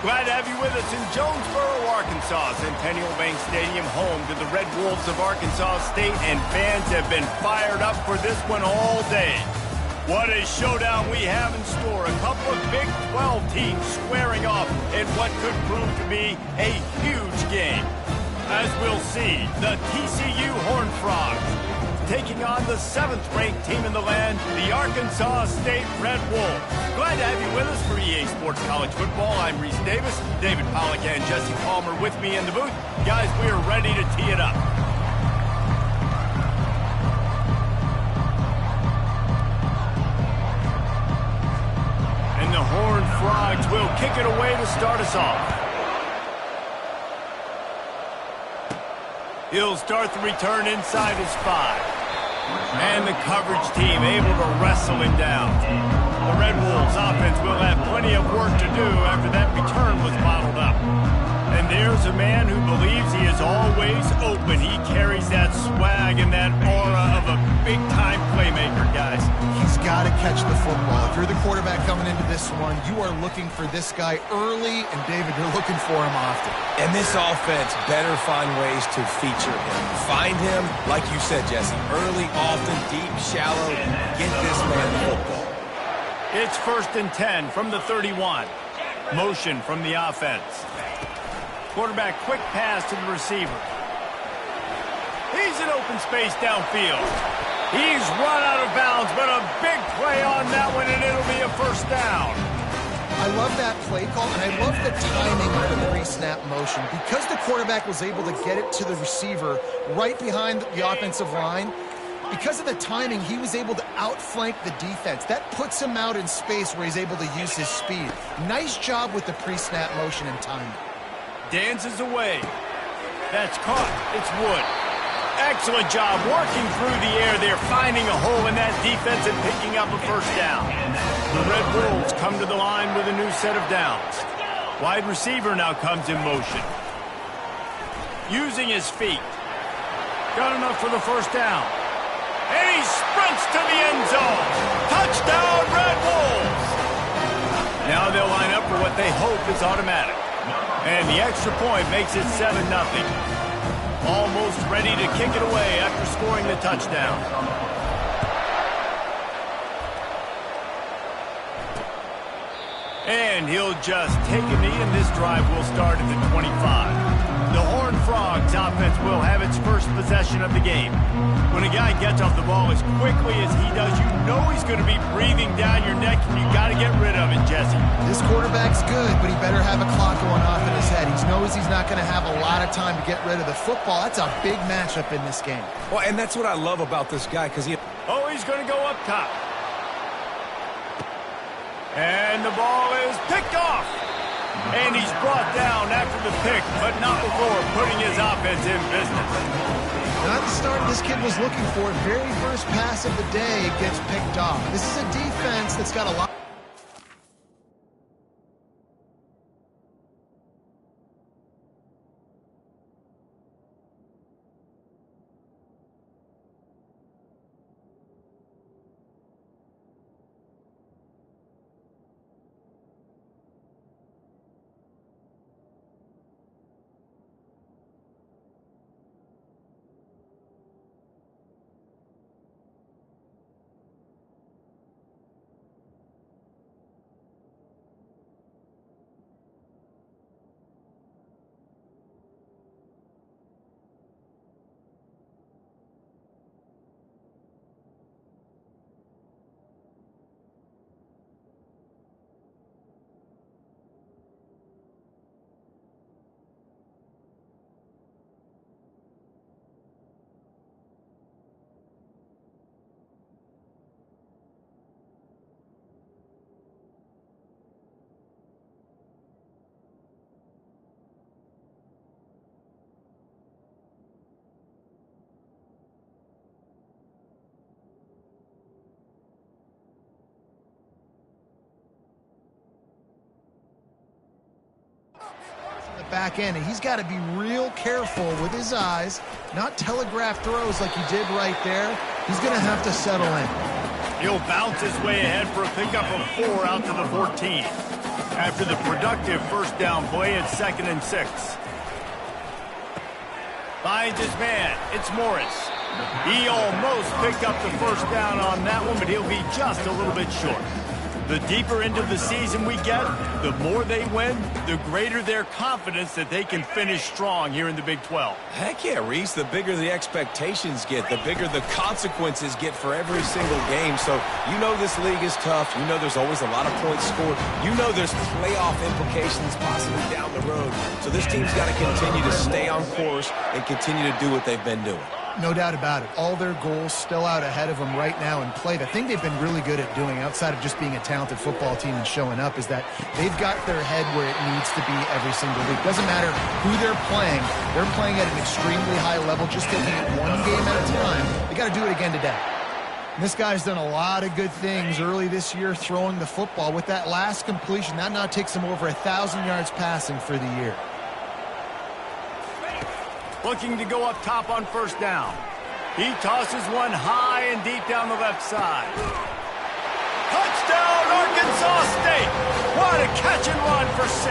Glad to have you with us in Jonesboro, Arkansas. Centennial Bank Stadium, home to the Red Wolves of Arkansas State, and fans have been fired up for this one all day. What a showdown we have in store. A couple of Big 12 teams squaring off in what could prove to be a huge game. As we'll see, the TCU Horned Frogs taking on the 7th-ranked team in the land, the Arkansas State Red Wolves. Glad to have you with us for EA Sports College Football. I'm Reese Davis, David Pollack and Jesse Palmer with me in the booth. Guys, we are ready to tee it up. And the Horned Frogs will kick it away to start us off. He'll start the return inside his 5. And the coverage team able to wrestle him down. The Red Wolves offense will have plenty of work to do after that return was bottled up. And there's a man who believes he is always open. He carries that swag and that aura of a big-time playmaker, guys. He's got to catch the football. If you're the quarterback coming into this one, you are looking for this guy early, and David, you're looking for him often. And this offense better find ways to feature him. Find him, like you said, Jesse, early, often, deep, shallow. Get this man the football. It's 1st and 10 from the 31. Motion from the offense. Quarterback quick pass to the receiver. He's in open space downfield. He's run out of bounds, but a big play on that one, and it'll be a 1st down. I love that play call, and I love the timing of the pre-snap motion. Because the quarterback was able to get it to the receiver right behind the offensive line, because of the timing, he was able to outflank the defense. That puts him out in space where he's able to use his speed. Nice job with the pre-snap motion and timing. Dances away. That's caught. It's Wood. Excellent job working through the air there, finding a hole in that defense and picking up a 1st down. The Red Wolves come to the line with a new set of downs. Wide receiver now comes in motion. Using his feet. Got enough for the 1st down. And he sprints to the end zone. Touchdown, Red Wolves! Now they'll line up for what they hope is automatic. And the extra point makes it 7-0. Almost ready to kick it away after scoring the touchdown. And he'll just take a knee, and this drive will start at the 25. The Horned Frogs offense will have its first possession of the game. When a guy gets off the ball as quickly as he does, you know he's going to be breathing down your neck, and you got to get rid of it, Jesse. This quarterback's good, but he better have a clock going off in his head. He knows he's not going to have a lot of time to get rid of the football. That's a big matchup in this game. Well, and that's what I love about this guy, because he... Oh, he's going to go up top. And the ball is picked off. And he's brought down after the pick, but not before putting his offense in business. Not the start this kid was looking for. Very first pass of the day gets picked off. This is a defense that's got a lot. Back end, and he's got to be real careful with his eyes, not telegraph throws like he did right there. He's going to have to settle in. He'll bounce his way ahead for a pickup of 4 out to the 14. After the productive first down play, it's 2nd and 6. Finds his man. It's Morris. He almost picked up the first down on that one, but he'll be just a little bit short. The deeper into the season we get, the more they win, the greater their confidence that they can finish strong here in the Big 12. Heck yeah, Reese. The bigger the expectations get, the bigger the consequences get for every single game. So you know this league is tough. You know there's always a lot of points scored. You know there's playoff implications possibly down the road. So this team's got to continue to stay on course and continue to do what they've been doing. No doubt about it. All their goals still out ahead of them right now in play. The thing they've been really good at doing, outside of just being a talented football team and showing up, is that they've got their head where it needs to be every single week. Doesn't matter who they're playing at an extremely high level, just taking it one game at a time. They got to do it again today. And this guy's done a lot of good things early this year throwing the football. With that last completion, that now takes him over 1,000 yards passing for the year. Looking to go up top on first down. He tosses one high and deep down the left side. Touchdown, Arkansas State! What a catch and run for 6.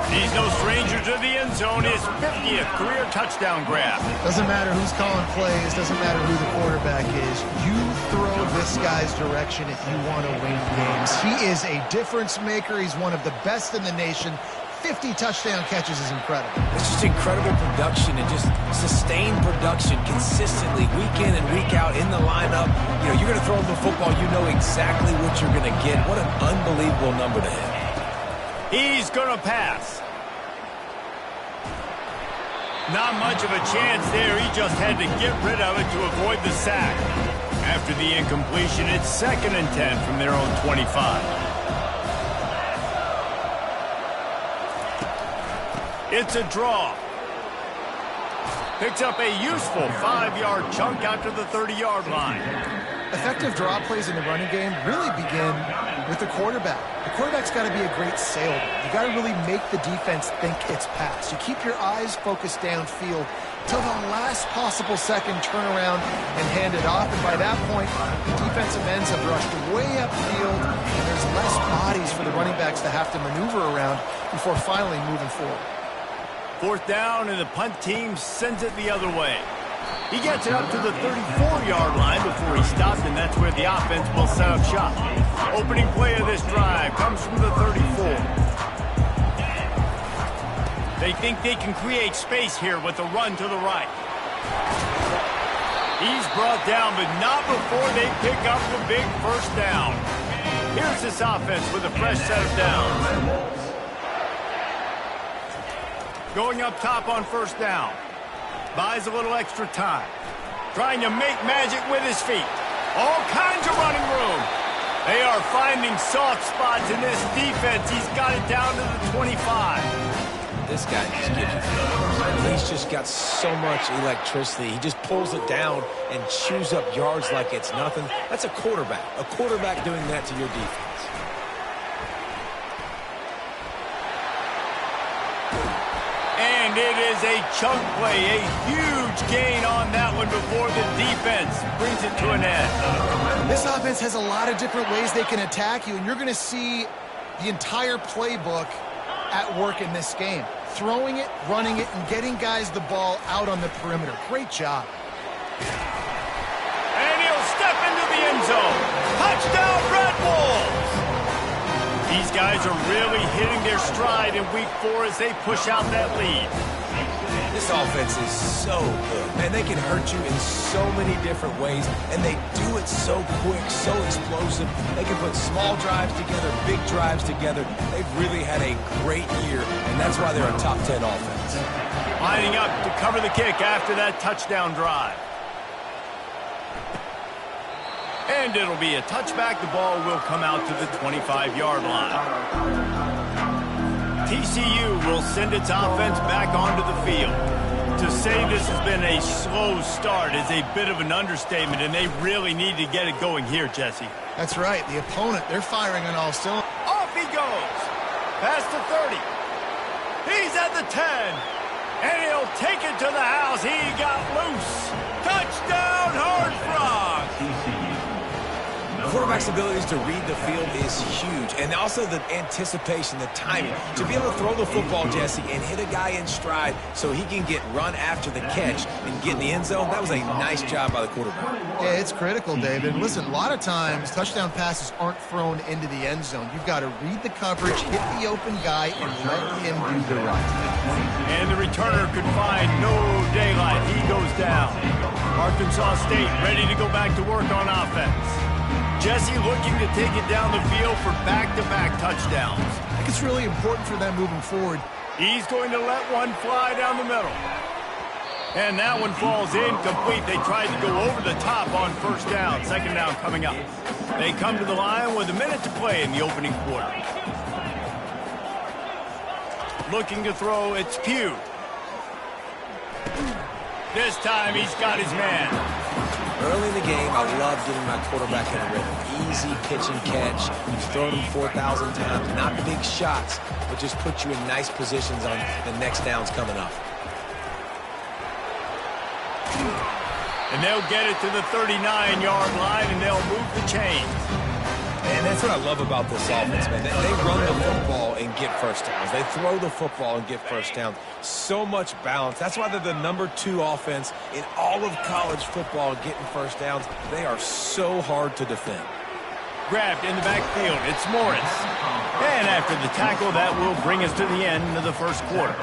He's no stranger to the end zone. His 50th career touchdown grab. Doesn't matter who's calling plays. Doesn't matter who the quarterback is. You throw this guy's direction if you want to win games. He is a difference maker. He's one of the best in the nation. 50 touchdown catches is incredible. It's just incredible production and just sustained production consistently week in and week out in the lineup. You know, you're going to throw him the football, you know exactly what you're going to get. What an unbelievable number to hit. He's going to pass. Not much of a chance there. He just had to get rid of it to avoid the sack. After the incompletion, it's 2nd and 10 from their own 25. It's a draw. Picks up a useful 5-yard chunk out to the 30-yard line. Effective draw plays in the running game really begin with the quarterback. The quarterback's got to be a great sailor. You got to really make the defense think it's pass. You keep your eyes focused downfield till the last possible second, turn around and hand it off. And by that point, the defensive ends have rushed way upfield, and there's less bodies for the running backs to have to maneuver around before finally moving forward. 4th down, and the punt team sends it the other way. He gets it up to the 34-yard line before he stops, and that's where the offense will set up shop. Opening play of this drive comes from the 34. They think they can create space here with a run to the right. He's brought down, but not before they pick up the big first down. Here's this offense with a fresh set of downs. Going up top on first down. Buys a little extra time. Trying to make magic with his feet. All kinds of running room. They are finding soft spots in this defense. He's got it down to the 25. This guy just gives you. He's just got so much electricity. He just pulls it down and chews up yards like it's nothing. That's a quarterback. A quarterback doing that to your defense. And it is a chunk play, a huge gain on that one before the defense brings it to an end. This offense has a lot of different ways they can attack you, and you're going to see the entire playbook at work in this game. Throwing it, running it, and getting guys the ball out on the perimeter. Great job. And he'll step into the end zone. Touchdown, Red Bulls! These guys are really hitting their stride in week 4 as they push out that lead. This offense is so good. Man, they can hurt you in so many different ways, and they do it so quick, so explosive. They can put small drives together, big drives together. They've really had a great year, and that's why they're a top 10 offense. Lining up to cover the kick after that touchdown drive. And it'll be a touchback. The ball will come out to the 25-yard line. TCU will send its offense back onto the field. To say this has been a slow start is a bit of an understatement, and they really need to get it going here, Jesse. That's right. The opponent, they're firing on all cylinders. Off he goes. Past the 30. He's at the 10. And he'll take it to the house. He got loose. Touchdown, Hard Frog. quarterback's abilities to read the field is huge. And also the anticipation, the timing. To be able to throw the football, Jesse, and hit a guy in stride so he can get run after the catch and get in the end zone, that was a nice job by the quarterback. Yeah, it's critical, David. Listen, a lot of times touchdown passes aren't thrown into the end zone. You've got to read the coverage, hit the open guy, and let him do the rest. And the returner could find no daylight. He goes down. Arkansas State ready to go back to work on offense. Jesse looking to take it down the field for back-to-back touchdowns. I think it's really important for them moving forward. He's going to let one fly down the middle. And that one falls incomplete. They tried to go over the top on first down. Second down coming up. They come to the line with a minute to play in the opening quarter. Looking to throw, it's Pugh. This time he's got his man. Early in the game, I love getting my quarterback in a rhythm. Easy pitch and catch. You've thrown him 4,000 times. Not big shots, but just put you in nice positions on the next downs coming up. And they'll get it to the 39-yard line, and they'll move the chains. And that's what I love about this offense, man. They run the football and get first downs. They throw the football and get first downs. So much balance. That's why they're the #2 offense in all of college football getting first downs. They are so hard to defend. Grabbed in the backfield. It's Morris. And after the tackle, that will bring us to the end of the first quarter.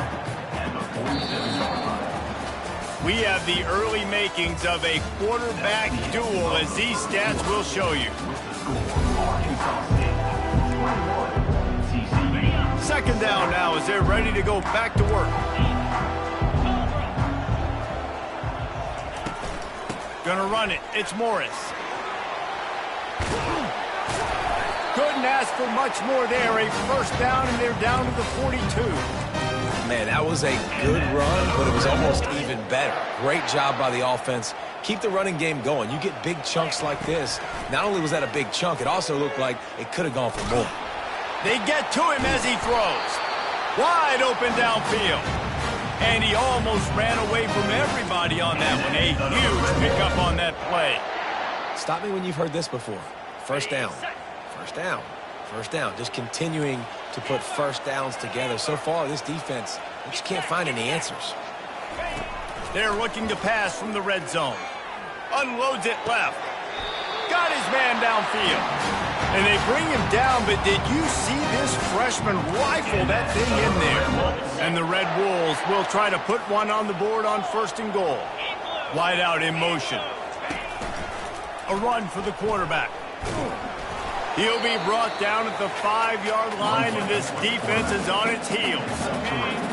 We have the early makings of a quarterback duel, as these stats will show you. Second down now as they're ready to go back to work. Gonna run it. It's Morris. Couldn't ask for much more there. A first down, and they're down to the 42. Man, that was a good run, but it was almost even better. Great job by the offense. Keep the running game going. You get big chunks like this. Not only was that a big chunk, it also looked like it could have gone for more. They get to him as he throws. Wide open downfield. And he almost ran away from everybody on that one. A huge pickup on that play. Stop me when you've heard this before. First down. First down. First down. Just continuing to put first downs together. So far, this defense, we just can't find any answers. They're looking to pass from the red zone. Unloads it left. Got his man downfield. And they bring him down, but did you see this freshman rifle that thing in there? And the Red Wolves will try to put one on the board on first and goal. Wide out in motion. A run for the quarterback. He'll be brought down at the 5-yard line, and this defense is on its heels.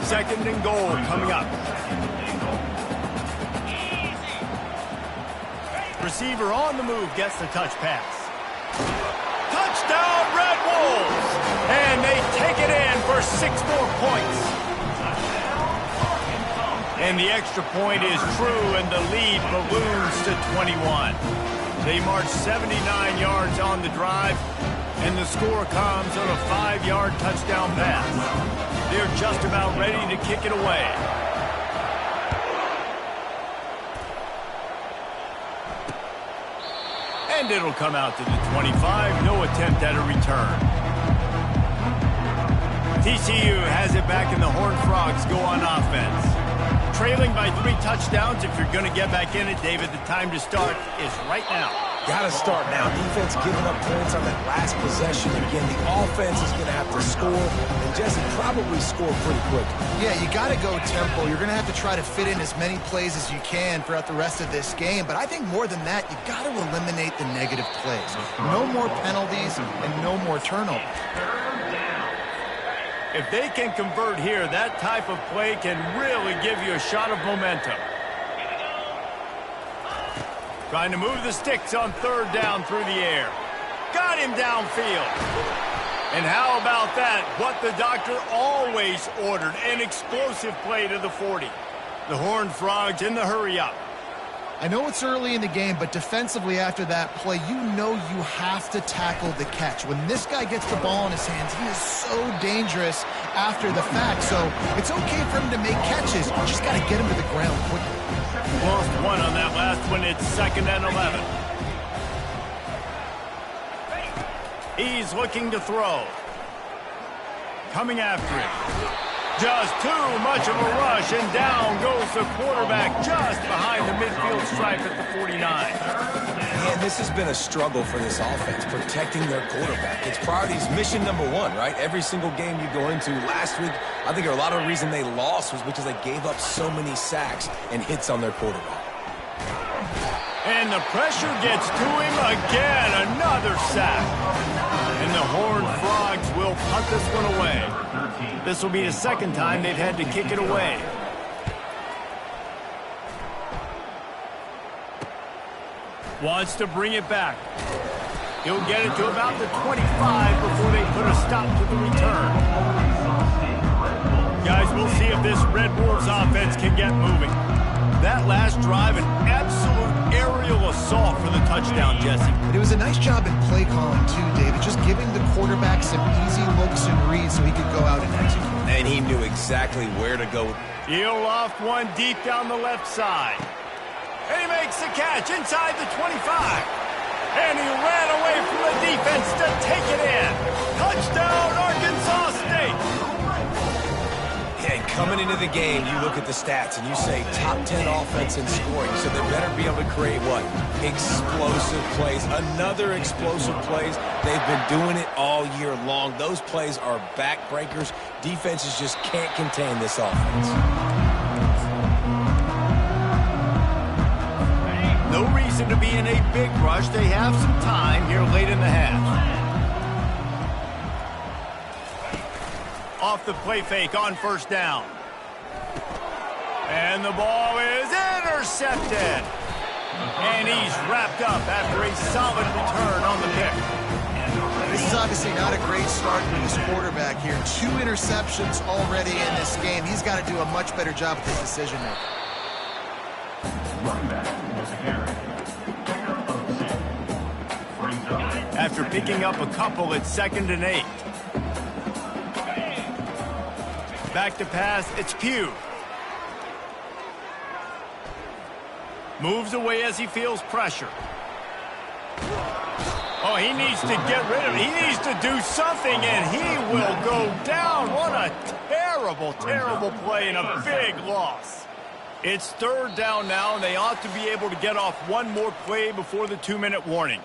Second and goal coming up. Receiver on the move gets the touch pass. Touchdown, Red Wolves! And they take it in for 6 more points. And the extra point is true, and the lead balloons to 21. They march 79 yards on the drive, and the score comes on a 5-yard touchdown pass. They're just about ready to kick it away. And it'll come out to the 25. No attempt at a return. TCU has it back, and the Horned Frogs go on offense. Trailing by 3 touchdowns. If you're going to get back in it, David, the time to start is right now. Got to start now. Defense giving up points on that last possession. Again, the offense is going to have to score, and Jesse probably score pretty quick. Yeah, you got to go tempo. You're going to have to try to fit in as many plays as you can throughout the rest of this game. But I think more than that, you got to eliminate the negative plays. No more penalties and no more turnovers. If they can convert here, that type of play can really give you a shot of momentum. Trying to move the sticks on third down through the air. Got him downfield. And how about that? What the doctor always ordered, an explosive play to the 40. The Horned Frogs in the hurry-up. I know it's early in the game, but defensively after that play, you know you have to tackle the catch. When this guy gets the ball in his hands, he is so dangerous after the fact. So it's okay for him to make catches. You just got to get him to the ground quickly. Lost one on that last one. It's 2nd and 11. He's looking to throw. Coming after him. Just too much of a rush, and down goes the quarterback just behind the midfield stripe at the 49. Man, this has been a struggle for this offense, protecting their quarterback. It's priorities mission number one, right? Every single game you go into. Last week, I think a lot of the reason they lost was because they gave up so many sacks and hits on their quarterback. And the pressure gets to him again. Another sack. And the Horned Frogs will punt this one away. This will be the second time they've had to kick it away. Wants to bring it back. He'll get it to about the 25 before they put a stop to the return. Guys, we'll see if this Red Wolves offense can get moving. That last drive, an absolute aerial assault for the touchdown, Jesse. It was a nice job in play calling, too, David, just giving the quarterback some easy looks and reads so he could go out and execute. And he knew exactly where to go. He'll loft one deep down the left side. And he makes the catch inside the 25. And he ran away from the defense to take it in. Touchdown, Arkansas State. And coming into the game, you look at the stats and you say top 10 offense in scoring. So they better be able to create what? Explosive plays. Another explosive plays. They've been doing it all year long. Those plays are backbreakers. Defenses just can't contain this offense. No reason to be in a big rush. They have some time here late in the half. Off the play fake on first down. And the ball is intercepted. And he's wrapped up after a solid return on the pick. This is obviously not a great start for this quarterback here. 2 interceptions already in this game. He's got to do a much better job with his decision making. After picking up a couple, it's 2nd and 8. Back to pass, it's Pugh. Moves away as he feels pressure. Oh, he needs to get rid of it. He needs to do something, and he will go down. What a terrible, terrible play and a big loss. It's 3rd down now, and they ought to be able to get off one more play before the 2-minute warning.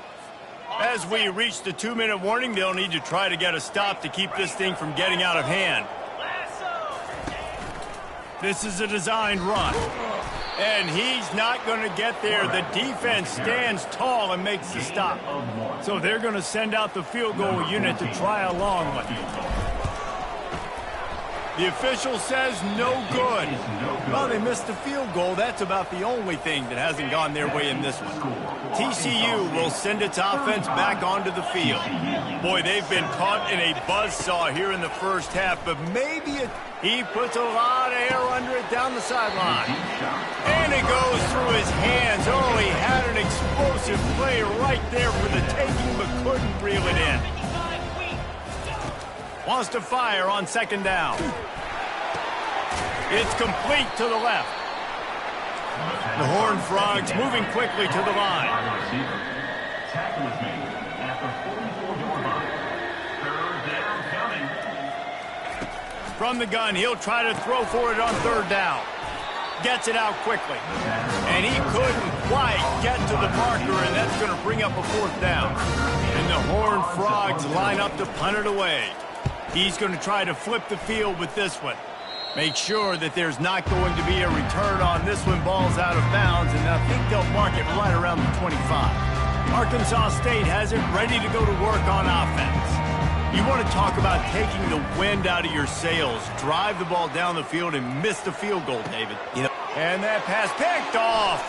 As we reach the 2-minute warning, they'll need to try to get a stop to keep this thing from getting out of hand. This is a designed run. And he's not going to get there. The defense stands tall and makes the stop. So they're going to send out the field goal unit to try a long one. The official says no good. Well, they missed the field goal. That's about the only thing that hasn't gone their way in this one. TCU will send its offense back onto the field. Boy, they've been caught in a buzzsaw here in the first half, but maybe he puts a lot of air under it down the sideline. And it goes through his hands. Oh, he had an explosive play right there for the taking, but couldn't reel it in. Wants to fire on 2nd down. It's complete to the left. The Horned Frogs moving quickly to the line. From the gun, he'll try to throw for it on 3rd down. Gets it out quickly. And he couldn't quite get to the marker, and that's going to bring up a 4th down. And the Horned Frogs line up to punt it away. He's going to try to flip the field with this one. Make sure that there's not going to be a return on this one. Ball's out of bounds, and I think they'll mark it right around the 25. Arkansas State has it ready to go to work on offense. You want to talk about taking the wind out of your sails. Drive the ball down the field and miss the field goal, David. And that pass picked off.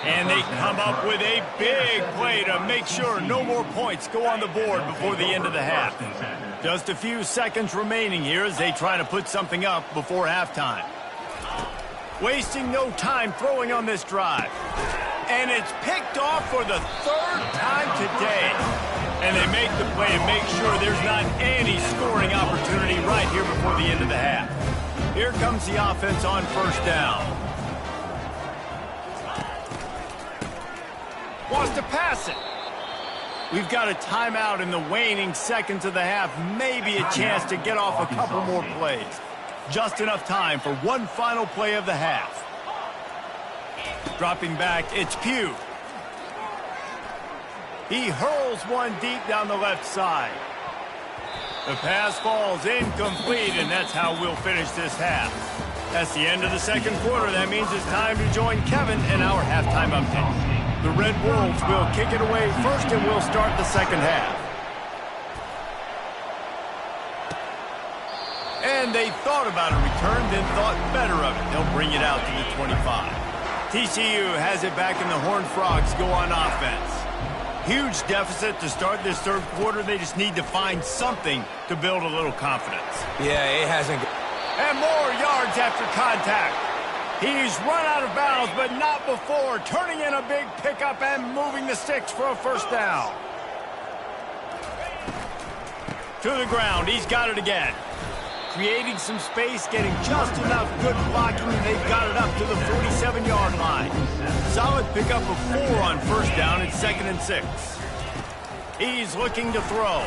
And they come up with a big play to make sure no more points go on the board before the end of the half. Just a few seconds remaining here as they try to put something up before halftime. Wasting no time throwing on this drive. And it's picked off for the 3rd time today. And they make the play and make sure there's not any scoring opportunity right here before the end of the half. Here comes the offense on 1st down. Wants to pass it. We've got a timeout in the waning seconds of the half. Maybe a chance to get off a couple more plays. Just enough time for one final play of the half. Dropping back, it's Pugh. He hurls one deep down the left side. The pass falls incomplete, and that's how we'll finish this half. That's the end of the second quarter. That means it's time to join Kevin in our halftime update. The Red Wolves will kick it away first, and we'll start the second half. And they thought about a return, then thought better of it. They'll bring it out to the 25. TCU has it back, and the Horned Frogs go on offense. Huge deficit to start this third quarter. They just need to find something to build a little confidence. Yeah, it hasn't. And more yards after contact. He's run out of bounds, but not before. Turning in a big pickup and moving the sticks for a first down. To the ground. He's got it again. Creating some space, getting just enough good blocking, and they've got it up to the 47-yard line. Solid pickup of 4 on first down. It's 2nd and 6. He's looking to throw.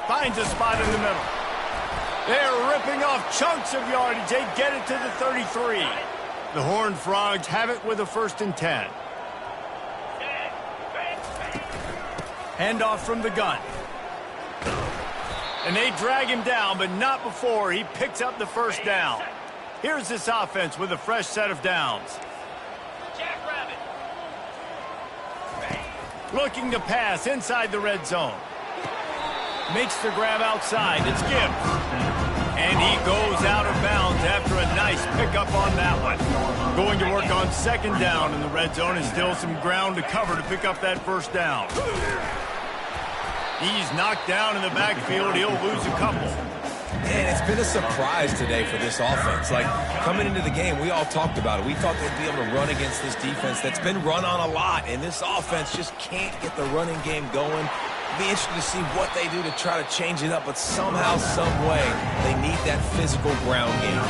Finds a spot in the middle. They're ripping off chunks of yardage. They get it to the 33. The Horned Frogs have it with a 1st and 10. Handoff from the gun. And they drag him down, but not before he picks up the first down. Here's this offense with a fresh set of downs. Looking to pass inside the red zone. Makes the grab outside. It's Gibbs. And he goes out of bounds after a nice pickup on that one. Going to work on 2nd down in the red zone, and still some ground to cover to pick up that first down. He's knocked down in the backfield. He'll lose a couple. Man, it's been a surprise today for this offense. Like, coming into the game, we all talked about it. We thought they'd be able to run against this defense that's been run on a lot, and this offense just can't get the running game going. It'll be interesting to see what they do to try to change it up, but somehow, some way, they need that physical ground game.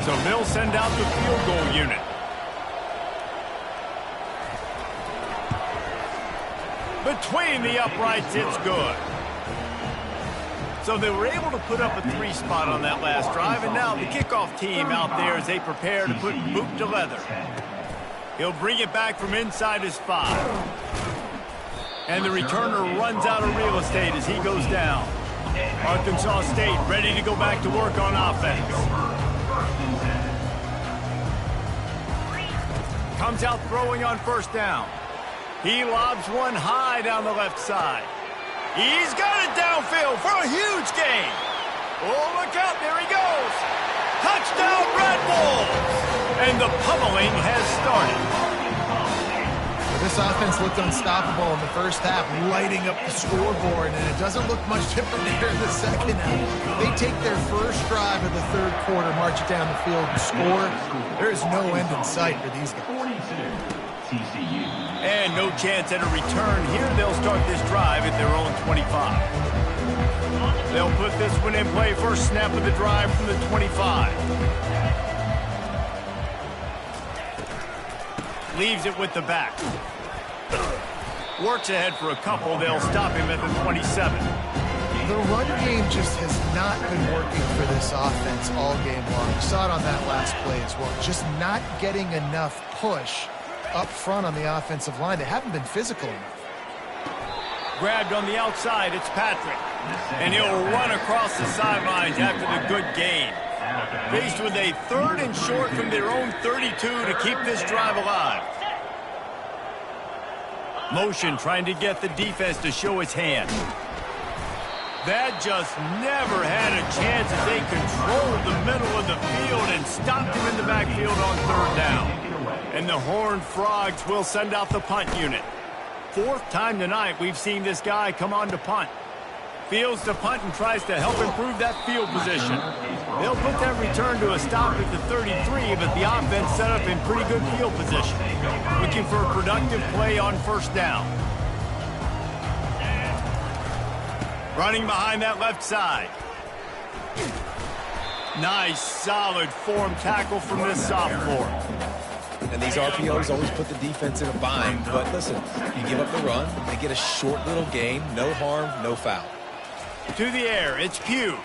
So they'll send out the field goal unit. Between the uprights, it's good. So they were able to put up a 3 spot on that last drive, and now the kickoff team out there as they prepare to put boot to leather. He'll bring it back from inside his 5. And the returner runs out of real estate as he goes down. Arkansas State ready to go back to work on offense. Comes out throwing on first down. He lobs one high down the left side. He's got it downfield for a huge gain. Oh, look out. There he goes. Touchdown, Red Wolves. And the pummeling has started. This offense looked unstoppable in the first half, lighting up the scoreboard, and it doesn't look much different here in the second half. They take their first drive of the third quarter, march it down the field, and score. There is no end in sight for these guys. And no chance at a return here. They'll start this drive at their own 25. They'll put this one in play. First snap of the drive from the 25. Leaves it with the back. Works ahead for a couple. They'll stop him at the 27. The run game just has not been working for this offense all game long. You saw it on that last play as well. Just not getting enough push up front on the offensive line. They haven't been physical enough. Grabbed on the outside, it's Patrick. And he'll run across the sidelines after the good gain. Faced with a 3rd and short from their own 32 to keep this drive alive. Motion trying to get the defense to show its hand. That just never had a chance as they controlled the middle of the field and stopped him in the backfield on 3rd down. And the Horned Frogs will send out the punt unit. 4th time tonight we've seen this guy come on to punt. Fields the punt and tries to help improve that field position. They'll put that return to a stop at the 33, but the offense set up in pretty good field position. Looking for a productive play on first down. Running behind that left side. Nice, solid form tackle from this sophomore. And these RPOs always put the defense in a bind. But listen, you give up the run, they get a short little gain, no harm, no foul. To the air, it's Pugh.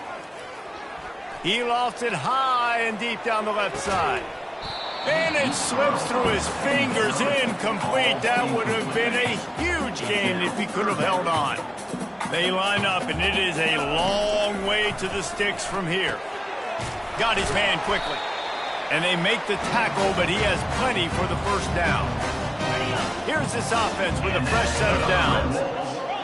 He lofts it high and deep down the left side. And it slips through his fingers, incomplete. That would have been a huge gain if he could have held on. They line up, and it is a long way to the sticks from here. Got his man quickly. And they make the tackle, but he has plenty for the first down. Here's this offense with a fresh set of downs.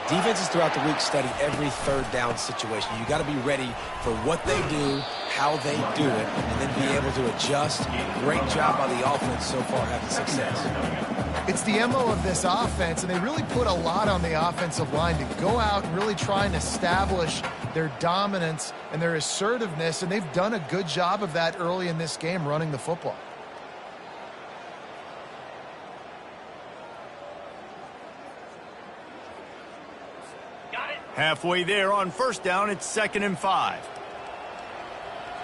Defenses throughout the week study every third down situation. You got to be ready for what they do, how they do it, and then be able to adjust. Great job by the offense so far having success. It's the MO of this offense, and they really put a lot on the offensive line to go out and really try and establish their dominance and their assertiveness, and they've done a good job of that early in this game running the football. Halfway there on first down, it's 2nd and 5.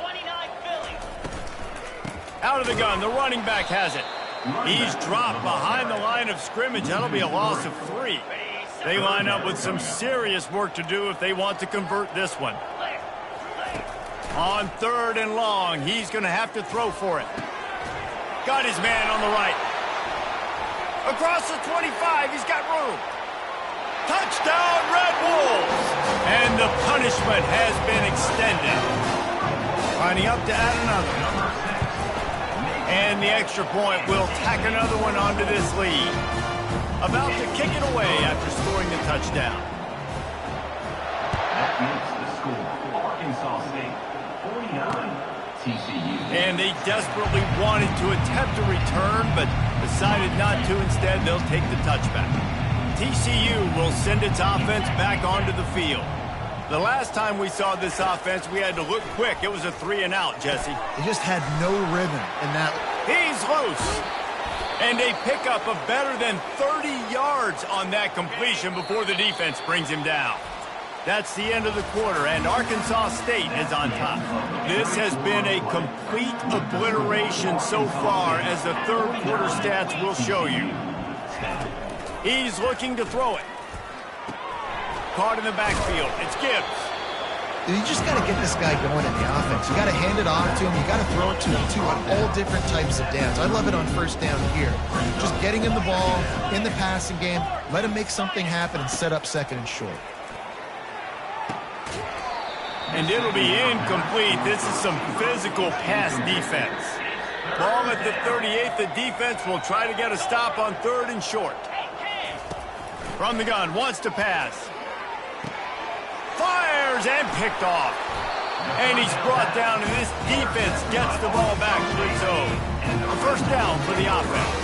29 Philly. Out of the gun, the running back has it. He's dropped behind the line of scrimmage. That'll be a loss of 3. They line up with some serious work to do if they want to convert this one. On 3rd and long, he's going to have to throw for it. Got his man on the right. Across the 25, he's got room. Touchdown, Red Wolves! And the punishment has been extended. Lining up to add another. And the extra point will tack another one onto this lead. About to kick it away after scoring the touchdown. That makes the score. Arkansas State, 49, TCU. And they desperately wanted to attempt a return, but decided not to. Instead, they'll take the touchback. TCU will send its offense back onto the field. The last time we saw this offense, we had to look quick. It was a 3-and-out, Jesse. They just had no rhythm in that. He's loose. And they pick up a better than 30 yards on that completion before the defense brings him down. That's the end of the quarter, and Arkansas State is on top. This has been a complete obliteration so far, as the third quarter stats will show you. He's looking to throw it. Caught in the backfield. It's Gibbs. You just got to get this guy going in the offense. You got to hand it off to him. You got to throw it to him, too, on all different types of downs. I love it on first down here. Just getting him the ball in the passing game, let him make something happen and set up 2nd and short. And it'll be incomplete. This is some physical pass defense. Ball at the 38. The defense will try to get a stop on 3rd and short. From the gun, wants to pass. Fires and picked off. And he's brought down, and this defense gets the ball back to its own. A first down for the offense.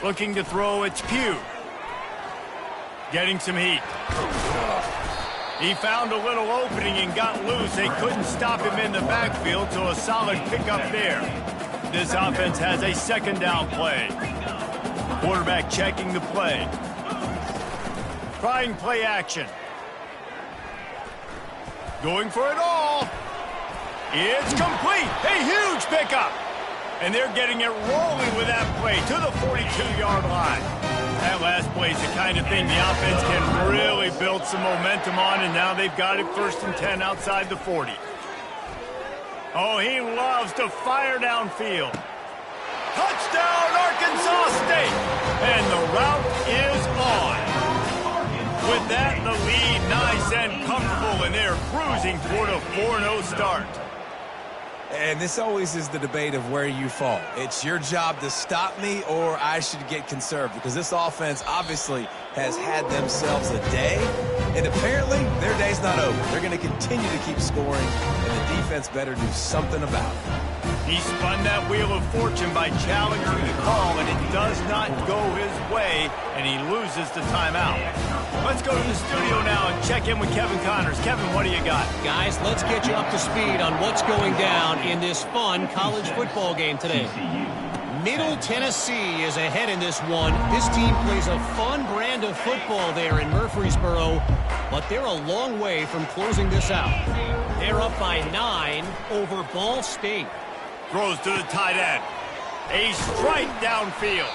Looking to throw, it's Pugh. Getting some heat. He found a little opening and got loose. They couldn't stop him in the backfield, so a solid pickup there. This offense has a 2nd down play. Quarterback checking the play. Trying play action. Going for it all. It's complete. A huge pickup. And they're getting it rolling with that play to the 42-yard line. That last play is the kind of thing the offense can really build some momentum on, and now they've got it 1st and 10 outside the 40. Oh, he loves to fire downfield. Touchdown, Arkansas State! And the route is on. With that, the lead nice and comfortable, and they're cruising toward a 4-0 start. And this always is the debate of where you fall. It's your job to stop me, or I should get conserved, because this offense obviously has had themselves a day, and apparently their day's not over. They're going to continue to keep scoring, and the defense better do something about it. He spun that wheel of fortune by challenging the call, and it does not go his way, and he loses the timeout. Let's go to the studio now and check in with Kevin Connors. Kevin, what do you got? Guys, let's get you up to speed on what's going down in this fun college football game today. Middle Tennessee is ahead in this one. This team plays a fun brand of football there in Murfreesboro, but they're a long way from closing this out. They're up by 9 over Ball State. Throws to the tight end. A strike downfield.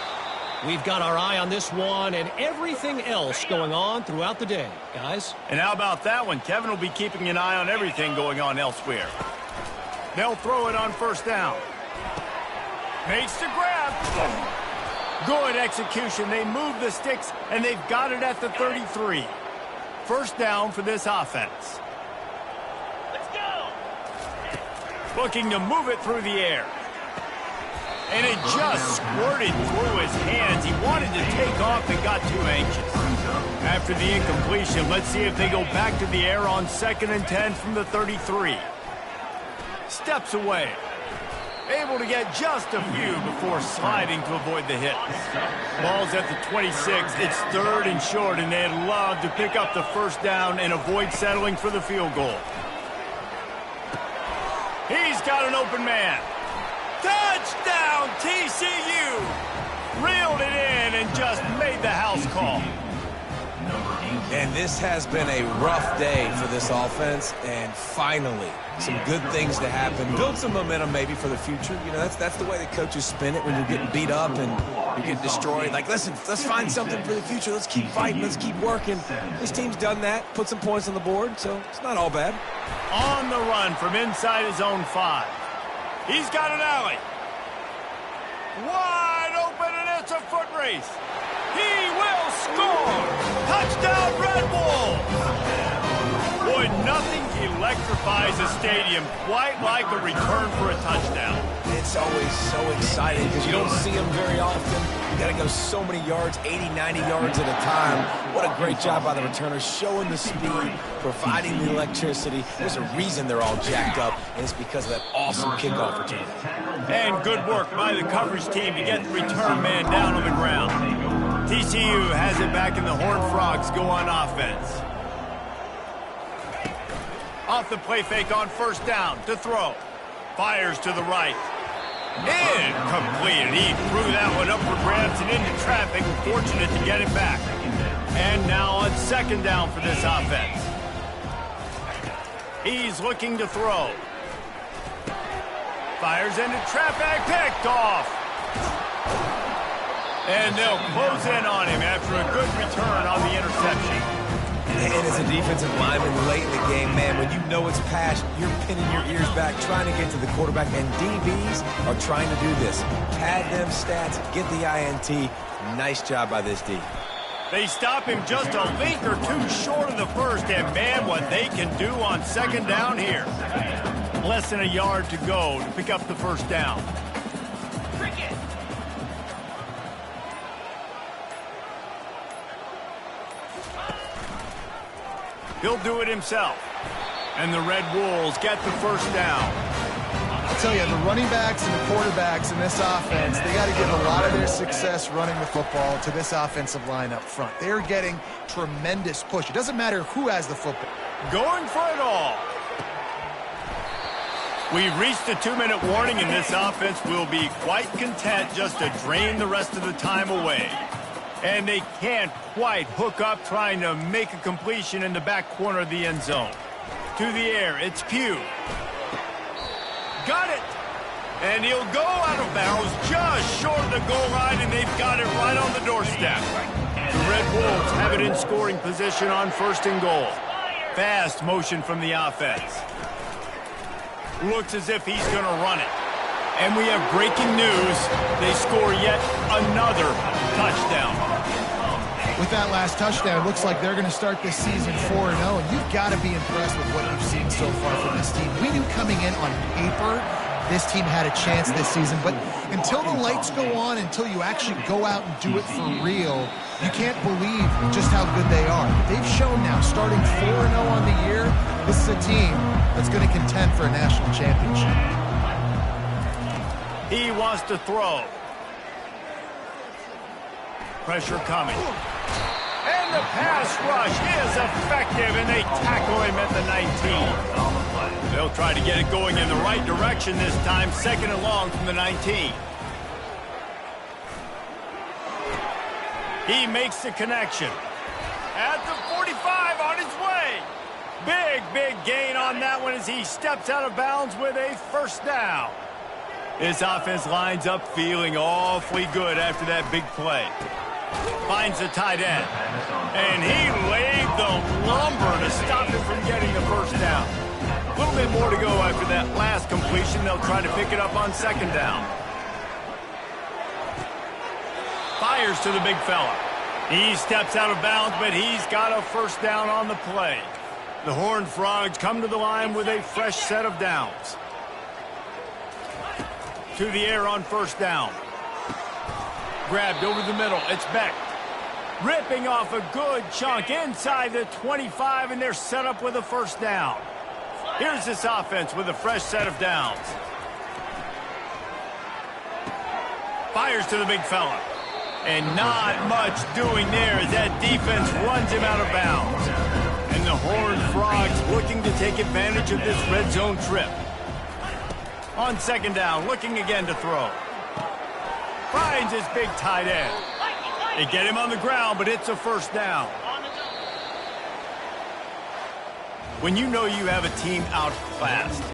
We've got our eye on this one and everything else going on throughout the day, guys. And how about that one? Kevin will be keeping an eye on everything going on elsewhere. They'll throw it on first down. Makes the grab. Good execution. They move the sticks, and they've got it at the 33. First down for this offense. Let's go. Looking to move it through the air. And it just squirted through his hands. He wanted to take off and got too anxious. After the incompletion, let's see if they go back to the air on 2nd and 10 from the 33. Steps away. Able to get just a few before sliding to avoid the hit. Ball's at the 26. It's 3rd and short, and they'd love to pick up the first down and avoid settling for the field goal. He's got an open man. Touchdown, TCU! Reeled it in and just made the house call. And this has been a rough day for this offense, and finally, some good things to happen. Build some momentum maybe for the future. You know, that's the way the coaches spin it when you're getting beat up and you're getting destroyed. Like, listen, let's find something for the future. Let's keep fighting. Let's keep working. This team's done that, put some points on the board, so it's not all bad. On the run from inside his own 5. He's got an alley. Wide open, and it's a foot race. He will score! Touchdown, Red Bulls! Boy, nothing electrifies a stadium quite like a return for a touchdown. It's always so exciting because you don't see them very often. You got to go so many yards, 80, 90 yards at a time. What a great job by the returners, showing the speed, providing the electricity. There's a reason they're all jacked up, and it's because of that awesome kickoff return. And good work by the coverage team to get the return man down on the ground. TCU has it back, and the Horned Frogs go on offense. Off the play fake on first down to throw. Fires to the right. Incomplete. He threw that one up for grabs and into traffic. Fortunate to get it back. And now on 2nd down for this offense. He's looking to throw. Fires into traffic. Picked off. And they'll close in on him after a good return on the interception. And as a defensive lineman late in the game, man, when you know it's pass, you're pinning your ears back, trying to get to the quarterback, and DBs are trying to do this. Pad them stats, get the INT. Nice job by this D. They stop him just a link or two short of the first, and man, what they can do on 2nd down here. Less than a yard to go to pick up the first down. He'll do it himself. And the Red Wolves get the first down. I'll tell you, the running backs and the quarterbacks in this offense, they got to give a lot of their success running the football to this offensive line up front. They're getting tremendous push. It doesn't matter who has the football. Going for it all. We've reached the 2-minute warning, and this offense will be quite content just to drain the rest of the time away. And they can't quite hook up trying to make a completion in the back corner of the end zone. To the air, it's Pugh. Got it! And he'll go out of bounds just short of the goal line, and they've got it right on the doorstep. The Red Wolves have it in scoring position on 1st and goal. Fast motion from the offense. Looks as if he's going to run it. And we have breaking news. They score yet another touchdown. With that last touchdown, it looks like they're going to start this season 4-0, and you've got to be impressed with what you've seen so far from this team. We knew coming in on paper this team had a chance this season, but until the lights go on, until you actually go out and do it for real, you can't believe just how good they are. They've shown now, starting 4-0 on the year, this is a team that's going to contend for a national championship. He wants to throw. Pressure coming. And the pass rush is effective, and they tackle him at the 19. They'll try to get it going in the right direction this time. 2nd and long from the 19. He makes the connection. At the 45, on his way. Big gain on that one as he steps out of bounds with a first down. This offense lines up feeling awfully good after that big play. Finds the tight end. And he laid the lumber to stop him from getting the first down. A little bit more to go after that last completion. They'll try to pick it up on second down. Fires to the big fella. He steps out of bounds, but he's got a first down on the play. The Horned Frogs come to the line with a fresh set of downs. To the air on first down. Grabbed over the middle. It's Beck. Ripping off a good chunk inside the 25, and they're set up with a first down. Here's this offense with a fresh set of downs. Fires to the big fella. And not much doing there as that defense runs him out of bounds. And the Horned Frogs looking to take advantage of this red zone trip. On second down, looking again to throw. Finds his big tight end. They get him on the ground, but it's a first down. When you know you have a team outclassed,